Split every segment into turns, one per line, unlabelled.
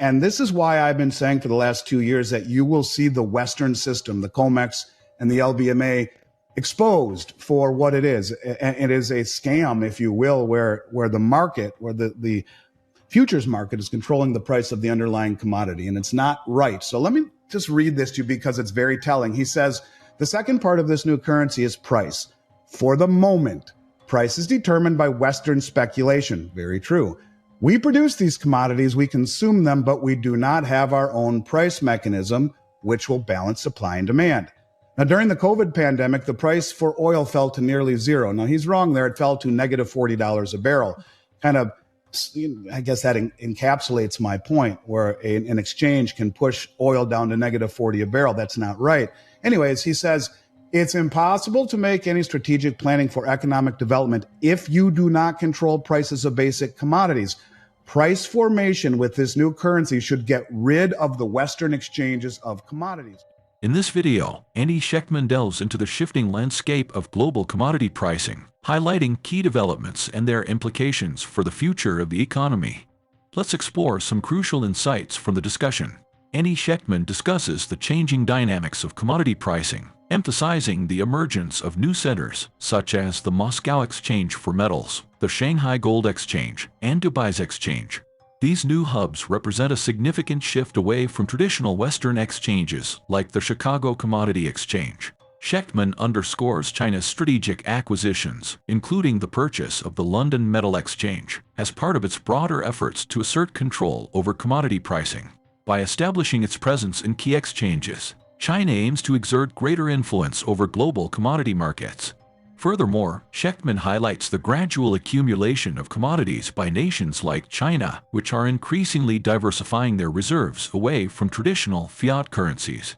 And this is why I've been saying for the last 2 years that you will see the Western system, the COMEX and the LBMA, exposed for what it is. And it is a scam, if you will, where the market, where the futures market is controlling the price of the underlying commodity. And it's not right. So let me just read this to you because it's very telling. He says, the second part of this new currency is price. For the moment, price is determined by Western speculation. Very true. We produce these commodities, we consume them, but we do not have our own price mechanism, which will balance supply and demand. Now, during the COVID pandemic, the price for oil fell to nearly zero. Now, he's wrong there. It fell to negative $40 a barrel. Kind of, I guess that encapsulates my point, where an exchange can push oil down to negative 40 a barrel. That's not right. Anyways, he says, it's impossible to make any strategic planning for economic development if you do not control prices of basic commodities. Price formation with this new currency should get rid of the Western exchanges of commodities.
In this video, Andy Schectman delves into the shifting landscape of global commodity pricing, highlighting key developments and their implications for the future of the economy. Let's explore some crucial insights from the discussion. Andy Schectman discusses the changing dynamics of commodity pricing, emphasizing the emergence of new centers, such as the Moscow Exchange for Metals, the Shanghai Gold Exchange, and Dubai's Exchange. These new hubs represent a significant shift away from traditional Western exchanges like the Chicago Commodity Exchange. Schectman underscores China's strategic acquisitions, including the purchase of the London Metal Exchange, as part of its broader efforts to assert control over commodity pricing. By establishing its presence in key exchanges, China aims to exert greater influence over global commodity markets. Furthermore, Schectman highlights the gradual accumulation of commodities by nations like China, which are increasingly diversifying their reserves away from traditional fiat currencies.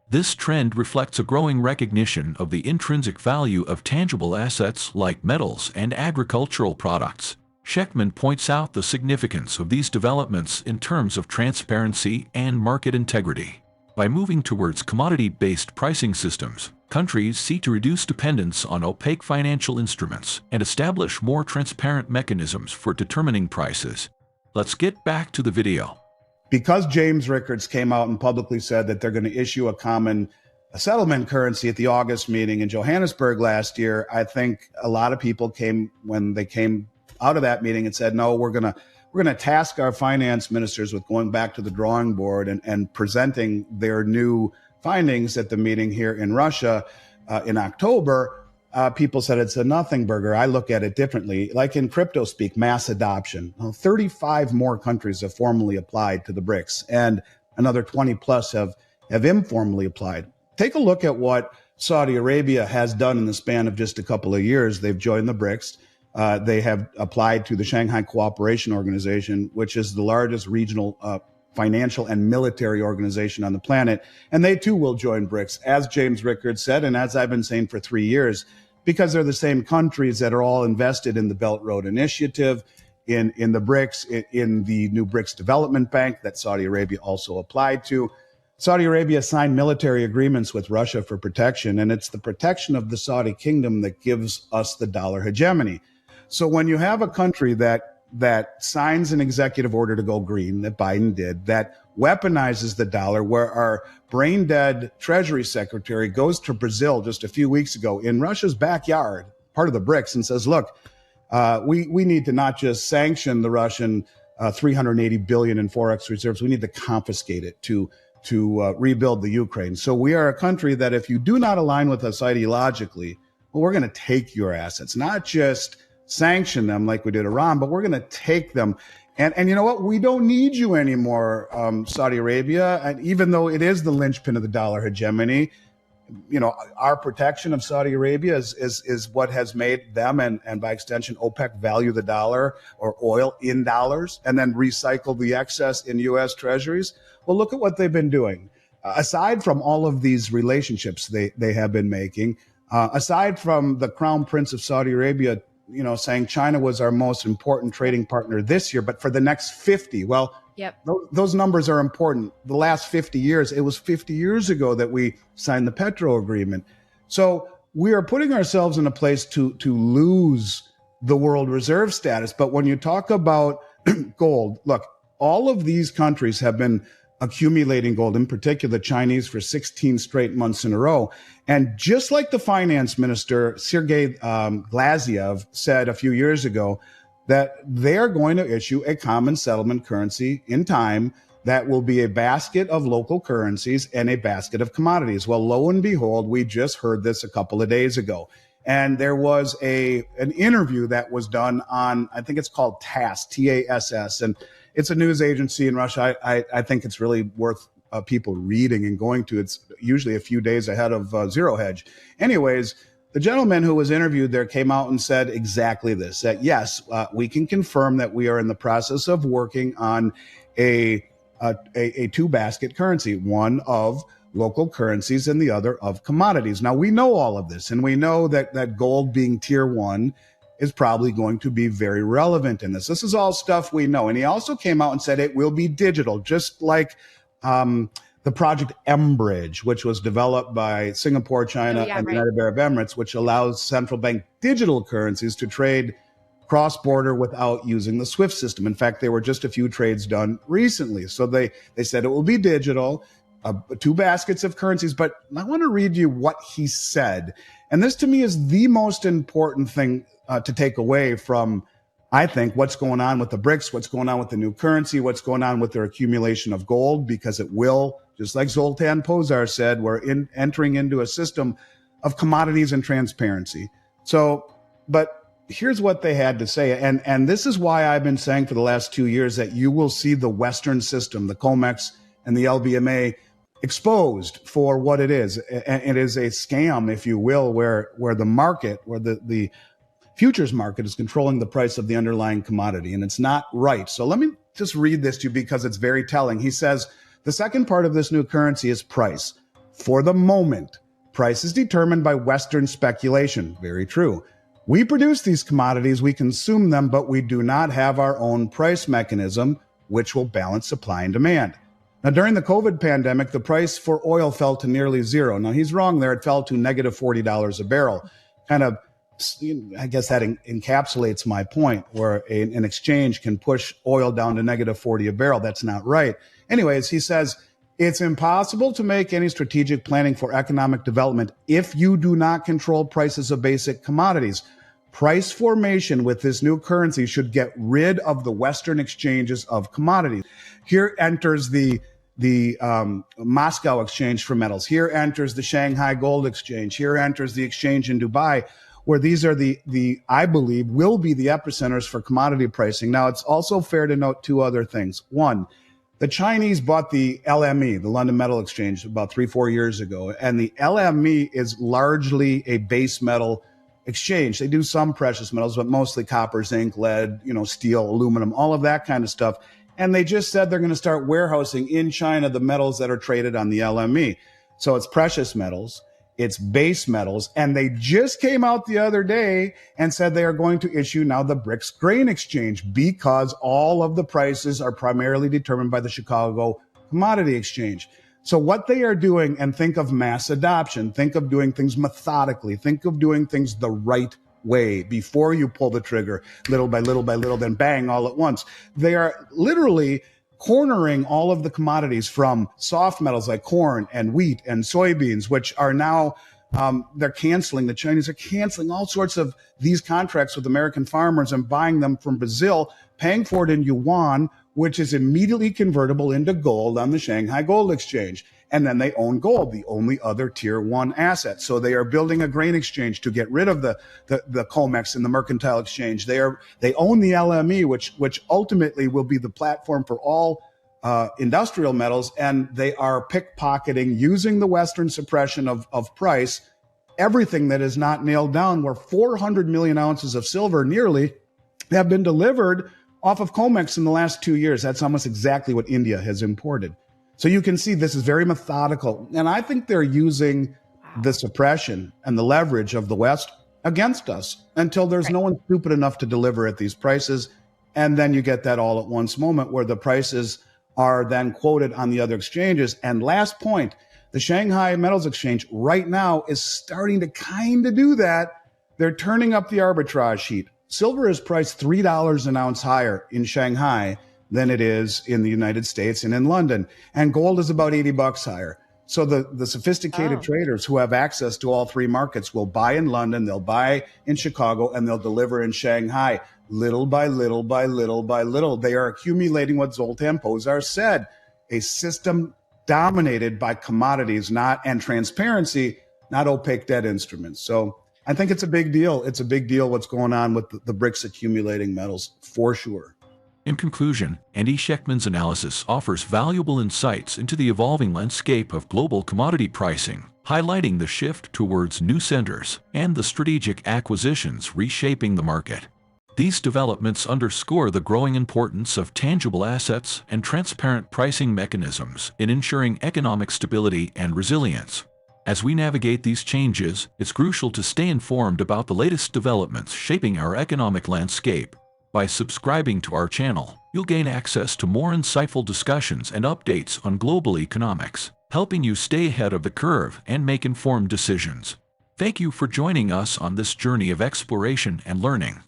This trend reflects a growing recognition of the intrinsic value of tangible assets like metals and agricultural products. Schectman points out the significance of these developments in terms of transparency and market integrity. By moving towards commodity-based pricing systems, countries seek to reduce dependence on opaque financial instruments and establish more transparent mechanisms for determining prices. Let's get back to the video.
Because James Rickards came out and publicly said that they're going to issue a common settlement currency at the August meeting in Johannesburg last year, I think a lot of people came out of that meeting and said, no, we're going to task our finance ministers with going back to the drawing board and presenting their new findings at the meeting here in Russia in October. People said it's a nothing burger. I look at it differently. Like in crypto speak, mass adoption. 35 more countries have formally applied to the Brics, and another 20 plus have informally applied. Take a look at what Saudi Arabia has done in the span of just a couple of years. They've joined the Brics. They have applied to the Shanghai Cooperation Organization, which is the largest regional financial and military organization on the planet. And they too will join Brics, as James Rickards said, and as I've been saying for 3 years, because they're the same countries that are all invested in the Belt Road Initiative, in the Brics, in the new Brics Development Bank that Saudi Arabia also applied to. Saudi Arabia signed military agreements with Russia for protection, and it's the protection of the Saudi kingdom that gives us the dollar hegemony. So when you have a country that signs an executive order to go green, that Biden did, that weaponizes the dollar, where our brain-dead Treasury Secretary goes to Brazil just a few weeks ago in Russia's backyard, part of the Brics, and says, look, we need to not just sanction the Russian $380 billion in Forex reserves, we need to confiscate it to rebuild the Ukraine. So we are a country that if you do not align with us ideologically, well, we're going to take your assets, not just sanction them like we did Iran, but we're going to take them. And you know what? We don't need you anymore, Saudi Arabia. And even though it is the linchpin of the dollar hegemony, you know, our protection of Saudi Arabia is what has made them and by extension OPEC value the dollar or oil in dollars and then recycle the excess in U.S. treasuries. Well, look at what they've been doing. Aside from all of these relationships they have been making, aside from the Crown Prince of Saudi Arabia, you know, saying China was our most important trading partner this year, but for the next 50, well,
yep.
Those numbers are important. The last 50 years, it was 50 years ago that we signed the Petro agreement. So we are putting ourselves in a place to lose the world reserve status. But when you talk about gold, look, all of these countries have been accumulating gold, in particular the Chinese, for 16 straight months in a row. And just like the finance minister, Sergei Glaziev, said a few years ago, that they're going to issue a common settlement currency in time that will be a basket of local currencies and a basket of commodities. Well, lo and behold, we just heard this a couple of days ago. And there was an interview that was done on, I think it's called TASS, T-A-S-S, and it's a news agency in Russia. I think it's really worth people reading and going to. It's usually a few days ahead of Zero Hedge. Anyways, the gentleman who was interviewed there came out and said exactly this, that yes, we can confirm that we are in the process of working on a two-basket currency, one of local currencies and the other of commodities. Now, we know all of this, and we know that gold being tier one is probably going to be very relevant in this. This is all stuff we know. And he also came out and said it will be digital, just like the project M-Bridge, which was developed by Singapore, China, and the United Arab Emirates, which allows central bank digital currencies to trade cross-border without using the SWIFT system. In fact, there were just a few trades done recently. So they said it will be digital, two baskets of currencies. But I want to read you what he said. And this to me is the most important thing to take away from, I think, what's going on with the Brics, what's going on with the new currency, what's going on with their accumulation of gold, because it will, just like Zoltan Pozar said, we're entering into a system of commodities and transparency. So, but here's what they had to say. And this is why I've been saying for the last 2 years that you will see the Western system, the COMEX and the LBMA, exposed for what it is. It is a scam, if you will, where the market, where the futures market is controlling the price of the underlying commodity, and it's not right. So let me just read this to you because it's very telling. He says, the second part of this new currency is price. For the moment, price is determined by Western speculation. Very true. We produce these commodities, we consume them, but we do not have our own price mechanism, which will balance supply and demand. Now, during the COVID pandemic, the price for oil fell to nearly zero. Now, he's wrong there. It fell to negative $40 a barrel. Kind of, I guess that encapsulates my point, where an exchange can push oil down to negative 40 a barrel. That's not right. Anyways, he says, it's impossible to make any strategic planning for economic development if you do not control prices of basic commodities. Price formation with this new currency should get rid of the Western exchanges of commodities. Here enters the Moscow exchange for metals. Here enters the Shanghai Gold Exchange. Here enters the exchange in Dubai, where these are the I believe will be the epicenters for commodity pricing. Now, it's also fair to note two other things. One, the Chinese bought the LME, the London Metal Exchange, about 3-4 years ago, and the LME is largely a base metal exchange. They do some precious metals, but mostly copper, zinc, lead, steel, aluminum, all of that kind of stuff. And they just said they're going to start warehousing in China the metals that are traded on the LME. So it's precious metals, it's base metals, and they just came out the other day and said they are going to issue now the Brics Grain Exchange, because all of the prices are primarily determined by the Chicago Commodity Exchange. So what they are doing, and think of mass adoption, think of doing things methodically, think of doing things the right way before you pull the trigger, little by little by little, then bang all at once. They are literally cornering all of the commodities from soft metals like corn and wheat and soybeans, which are now, the Chinese are canceling all sorts of these contracts with American farmers and buying them from Brazil, paying for it in yuan, which is immediately convertible into gold on the Shanghai Gold Exchange. And then they own gold, the only other tier one asset. So they are building a grain exchange to get rid of the COMEX and the mercantile exchange. They own the LME, which ultimately will be the platform for all industrial metals. And they are pickpocketing, using the Western suppression of price, everything that is not nailed down, where 400 million ounces of silver nearly have been delivered off of COMEX in the last 2 years. That's almost exactly what India has imported. So you can see this is very methodical. And I think they're using the suppression and the leverage of the West against us until there's no one stupid enough to deliver at these prices. And then you get that all at once moment where the prices are then quoted on the other exchanges. And last point, the Shanghai Metals Exchange right now is starting to kind of do that. They're turning up the arbitrage heat. Silver is priced $3 an ounce higher in Shanghai than it is in the United States and in London. And gold is about $80 higher. So the sophisticated traders who have access to all three markets will buy in London, they'll buy in Chicago, and they'll deliver in Shanghai. Little by little by little by little, they are accumulating what Zoltan Pozsar said, a system dominated by commodities and transparency, not opaque debt instruments. So I think it's a big deal. It's a big deal what's going on with the Brics accumulating metals, for sure.
In conclusion, Andy Schectman's analysis offers valuable insights into the evolving landscape of global commodity pricing, highlighting the shift towards new centers and the strategic acquisitions reshaping the market. These developments underscore the growing importance of tangible assets and transparent pricing mechanisms in ensuring economic stability and resilience. As we navigate these changes, it's crucial to stay informed about the latest developments shaping our economic landscape. By subscribing to our channel, you'll gain access to more insightful discussions and updates on global economics, helping you stay ahead of the curve and make informed decisions. Thank you for joining us on this journey of exploration and learning.